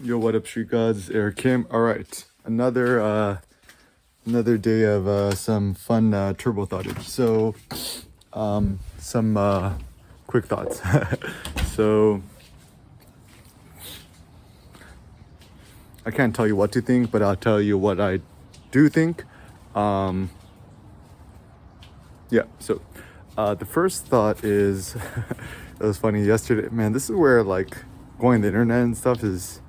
Yo, what up, street gods? Eric Kim. All right, another day of some fun turbo thoughtage. So, some quick thoughts. So, I can't tell you what to think, but I'll tell you what I do think. Yeah. So, the first thought is, it was funny yesterday. Man, this is where like going on the internet and stuff is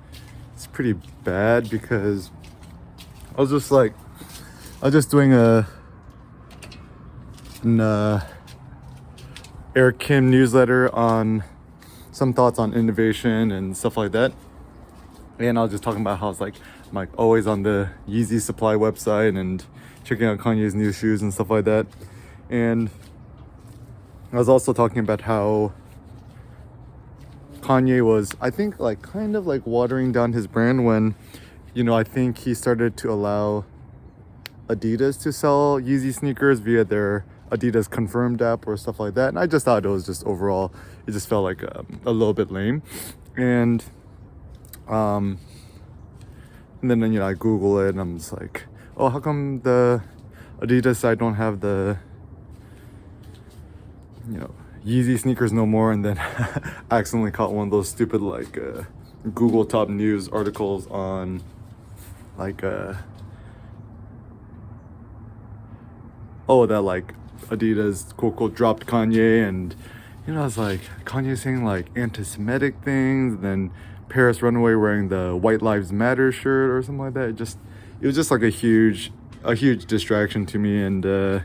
it's pretty bad because I was just like I was just doing an Eric Kim newsletter on some thoughts on innovation and stuff like that, and I was just talking about how I'm like always on the Yeezy Supply website and checking out Kanye's new shoes and stuff like that, and I was also talking about how Kanye was, I think, like kind of like watering down his brand when, I think he started to allow Adidas to sell Yeezy sneakers via their Adidas Confirmed app or stuff like that. And I just thought it was just overall, it just felt like a little bit lame. And then I Google it and I'm just like, oh, how come the Adidas side don't have the Yeezy sneakers no more? And then I accidentally caught one of those stupid Google top news articles on that like Adidas quote dropped Kanye, and I was like, Kanye saying like anti-Semitic things, and then Paris Runaway wearing the White Lives Matter shirt or something like that. It was just like a huge distraction to me, and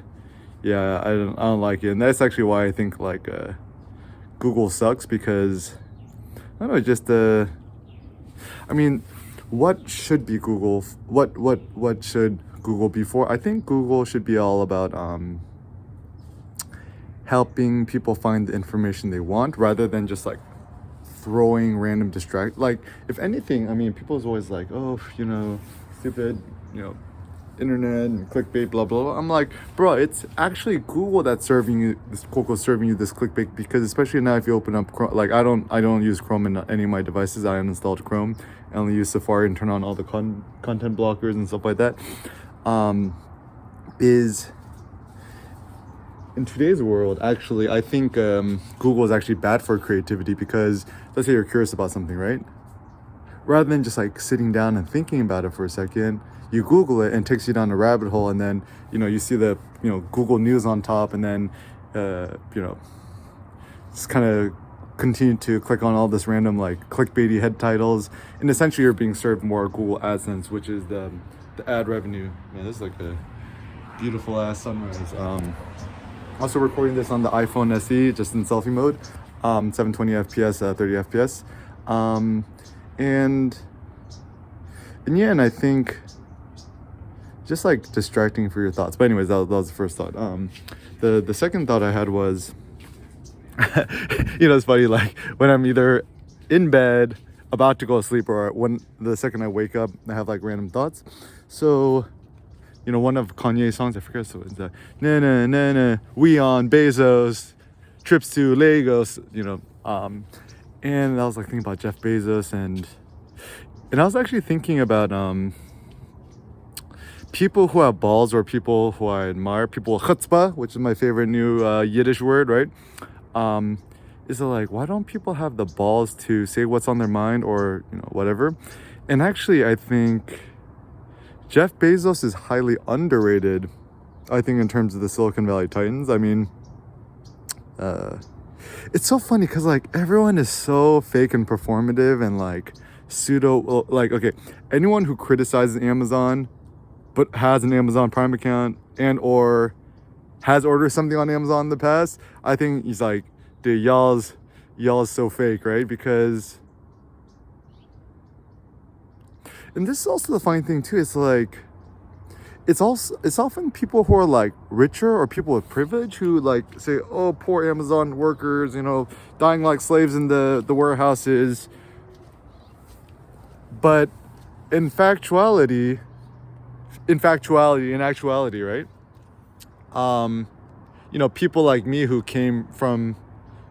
yeah, I don't like it. And that's actually why I think Google sucks, because I don't know, just I mean, what should be Google? What should Google be for? I think Google should be all about helping people find the information they want, rather than just like throwing random distract. Like, if anything, I mean, people's always like, oh, stupid, internet and clickbait, blah blah blah. I'm like, bro, it's actually Google that's serving you this clickbait, because especially now if you open up Chrome, like I don't use Chrome in any of my devices. I uninstalled Chrome. I only use Safari and turn on all the content blockers and stuff like that. Is in today's world, actually, I think Google is actually bad for creativity, because let's say you're curious about something, right? Rather than just like sitting down and thinking about it for a second, you Google it and it takes you down a rabbit hole, and then you see the Google News on top, and then just kind of continue to click on all this random like clickbaity head titles, and essentially you're being served more Google AdSense, which is the ad revenue. Man, this is like a beautiful ass sunrise. Also recording this on the iPhone SE, just in selfie mode, 720 FPS, 30 FPS, and yeah, and I think just like distracting for your thoughts. But anyways, that was the first thought. The second thought I had was, it's funny, like when I'm either in bed about to go to sleep, or when the second I wake up, I have like random thoughts. So one of Kanye's songs, I forget, so it's na na na na, we on Bezos, trips to Lagos, and I was like thinking about Jeff Bezos, and I was actually thinking about people who have balls, or people who I admire, people with chutzpah, which is my favorite new Yiddish word, right? Is it like, why don't people have the balls to say what's on their mind, or whatever? And actually, I think Jeff Bezos is highly underrated, I think, in terms of the Silicon Valley Titans. I mean, it's so funny because like everyone is so fake and performative and like pseudo, like, okay, anyone who criticizes Amazon but has an Amazon Prime account and or has ordered something on Amazon in the past, I think he's like, dude, y'all's so fake, right? Because, and this is also the funny thing too, it's like, it's often people who are like richer or people with privilege who like say, oh, poor Amazon workers, dying like slaves in the warehouses. But in actuality, right? People like me who came from,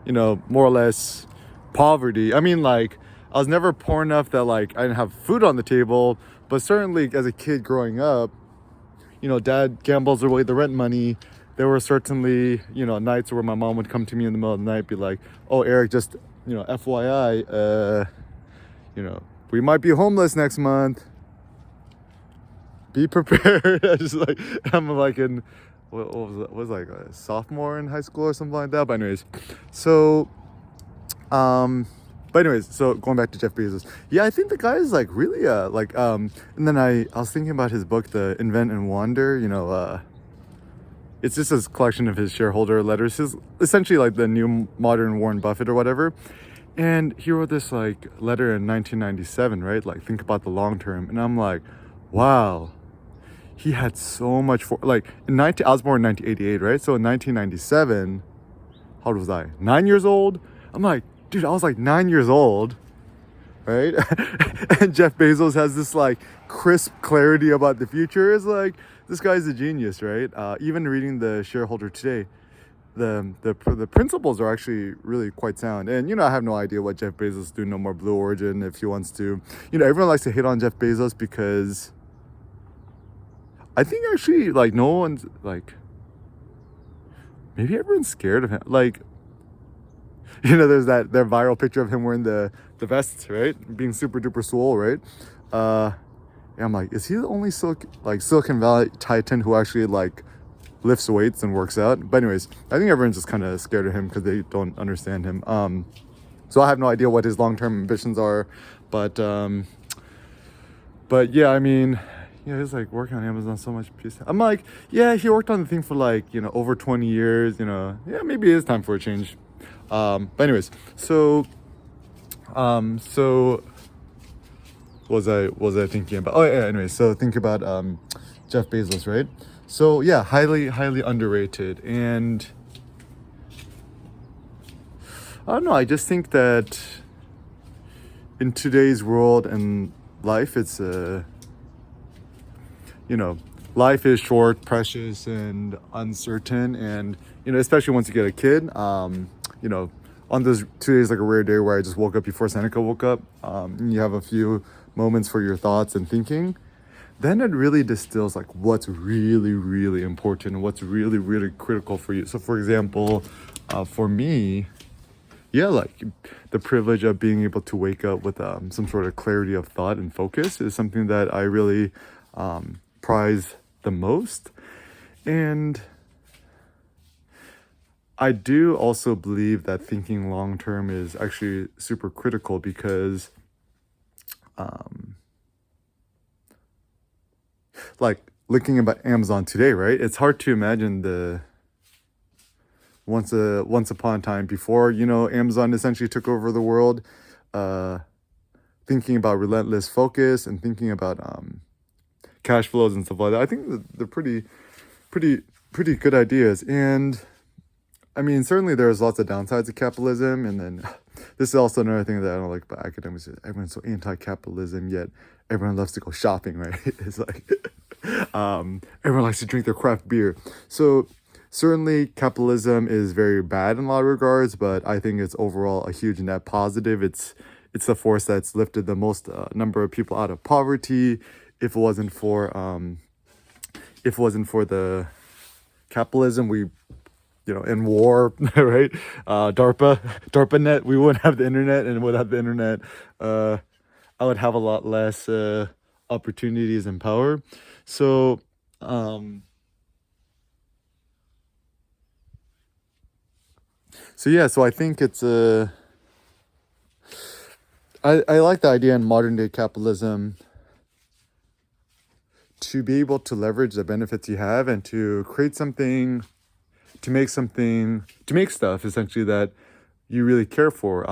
more or less poverty. I mean, like, I was never poor enough that like I didn't have food on the table, but certainly as a kid growing up, dad gambles away the rent money. There were certainly, nights where my mom would come to me in the middle of the night, be like, "Oh, Eric, just, FYI, we might be homeless next month. Be prepared." I just like, I'm like in, what was it? Was like a sophomore in high school or something like that. But anyways, so, so going back to Jeff Bezos, yeah, I think the guy is like really, and then I was thinking about his book, The Invent and Wander, it's just a collection of his shareholder letters, his essentially like the new modern Warren Buffett or whatever. And he wrote this like letter in 1997, right? Like, think about the long term. And I'm like, wow, he had so much for like I was born in 1988, right? So in 1997, how old was I? 9 years old. I'm like, dude, I was like 9 years old, right? And Jeff Bezos has this like crisp clarity about the future. It's like, this guy's a genius, right? Even reading the shareholder today, the principles are actually really quite sound. And I have no idea what Jeff Bezos is doing, no more Blue Origin if he wants to. Everyone likes to hate on Jeff Bezos because I think actually like no one's like, maybe everyone's scared of him. Like, there's that viral picture of him wearing the vests, right? Being super duper swole, right? And I'm like, is he the only Silicon Valley titan who actually like lifts weights and works out? But anyways, I think everyone's just kind of scared of him because they don't understand him. So I have no idea what his long-term ambitions are, but yeah, I mean, he's like working on Amazon so much. I'm like, yeah, he worked on the thing for like, over 20 years, yeah, maybe it is time for a change. But anyways, so was I thinking about? Oh yeah, anyway, so think about Jeff Bezos, right? So yeah, highly underrated. And I don't know, I just think that in today's world and life, it's life is short, precious, and uncertain. And especially once you get a kid, on those 2 days, like a rare day where I just woke up before Seneca woke up, and you have a few moments for your thoughts and thinking, then it really distills like what's really, really important, what's really, really critical for you. So for example, for me, yeah, like the privilege of being able to wake up with some sort of clarity of thought and focus is something that I really prize the most. And I do also believe that thinking long term is actually super critical because like looking about Amazon today, right? It's hard to imagine the once upon a time before, Amazon essentially took over the world, thinking about relentless focus and thinking about cash flows and stuff like that. I think they're pretty good ideas. And I mean, certainly there's lots of downsides of capitalism. And then this is also another thing that I don't like about academics. Everyone's so anti-capitalism, yet everyone loves to go shopping, right? It's like everyone likes to drink their craft beer. So certainly capitalism is very bad in a lot of regards, but I think it's overall a huge net positive. It's the force that's lifted the most number of people out of poverty. If it wasn't for the capitalism, we in war, right? DARPA net, we wouldn't have the internet, and without the internet, I would have a lot less opportunities and power. So, so I think it's I like the idea in modern day capitalism to be able to leverage the benefits you have and to create something, to make stuff essentially that you really care for.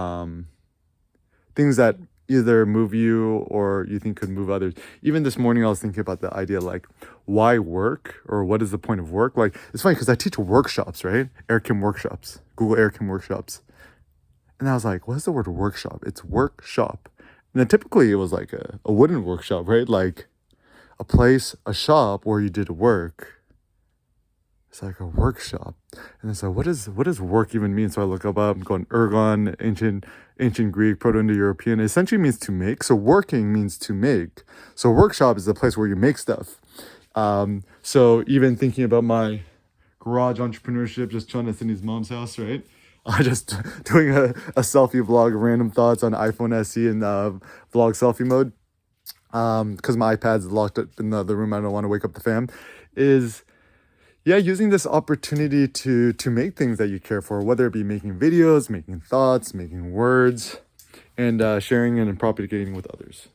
Things that either move you or you think could move others. Even this morning, I was thinking about the idea like, why work, or what is the point of work? Like, it's funny because I teach workshops, right? Airkim workshops, Google Airkim workshops. And I was like, what's the word workshop? It's workshop. And then typically it was like a wooden workshop, right? Like a place, a shop where you did work. It's like a workshop. And so what does work even mean? So I look up, I'm going ergon, ancient Greek, Proto-Indo-European. It essentially means to make. So working means to make. So workshop is the place where you make stuff. So even thinking about my garage entrepreneurship, just chilling at Cindy's mom's house, right? I just doing a selfie vlog of random thoughts on iPhone SE and vlog selfie mode. Because my iPad's locked up in the other room. I don't want to wake up the fam. Is yeah, using this opportunity to make things that you care for, whether it be making videos, making thoughts, making words, and sharing and propagating with others.